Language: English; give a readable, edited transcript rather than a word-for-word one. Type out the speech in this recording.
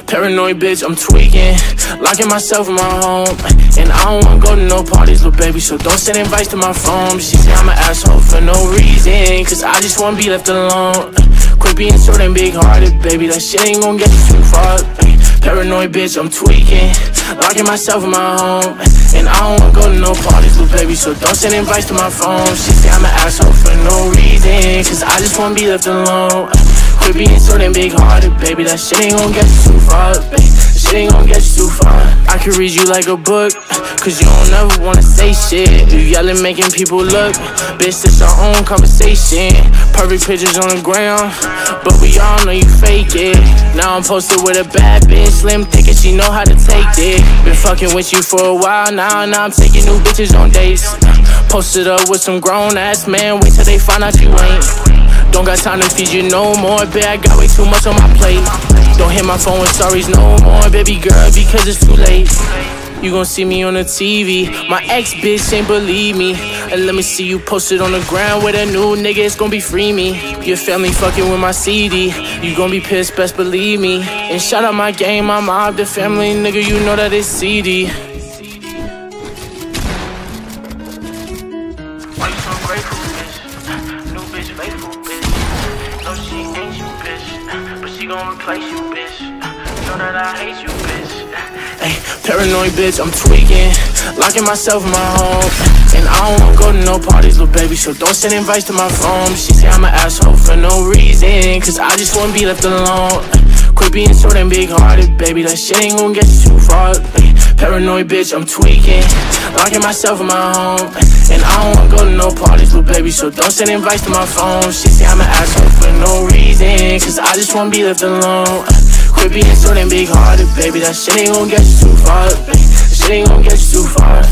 Paranoid bitch, I'm tweaking, locking myself in my home. And I don't wanna go to no parties, little baby, so don't send invites to my phone. She say I'm an asshole for no reason, cause I just wanna be left alone. Quit being so damn big-hearted, baby, that shit ain't gon' get you too far. Paranoid bitch, I'm tweaking, locking myself in my home. And I don't wanna go to no parties, little baby, so don't send invites to my phone. She say I'm an asshole for no reason, cause I just wanna be left alone. Quit being so damn big-hearted, baby, that shit ain't gon' get you too far, baby. That shit ain't gon' get you too far. I can read you like a book, cause you don't ever wanna say shit. You yelling, making people look, bitch, it's our own conversation. Perfect pictures on the ground, but we all know you fake it. Now I'm posted with a bad bitch, slim thick, and she know how to take it. Been fucking with you for a while now I'm taking new bitches on dates. Posted up with some grown-ass man, wait till they find out you ain't. Don't got time to feed you no more, babe, I got way too much on my plate. Don't hit my phone with stories no more, baby girl, because it's too late. You gon' see me on the TV, my ex-bitch ain't believe me. And let me see you posted on the ground with a new nigga, it's gon' be free me. Your family fucking with my CD, you gon' be pissed, best believe me. And shout out my game, my mob, the family, nigga, you know that it's CD. Why you so grateful, bitch? New bitch, faithful, bitch. No, she ain't you, bitch, but she gon' replace you, bitch. Know that I hate you, bitch. Ay, paranoid bitch, I'm tweaking, locking myself in my home. And I don't wanna go to no parties, little baby, so don't send invites to my phone. She say I'm an asshole for no reason, cause I just wanna be left alone. Quit being so damn big-hearted, baby, that shit ain't gon' get you too far. Ay, paranoid bitch, I'm tweaking, locking myself in my home. And I don't wanna go to no parties, little baby, so don't send invites to my phone. She say I'm an asshole for no reason, cause I just wanna be left alone. Quit being so damn big-hearted, baby, that shit ain't gon' get you too far, baby. That shit ain't gon' get you too far.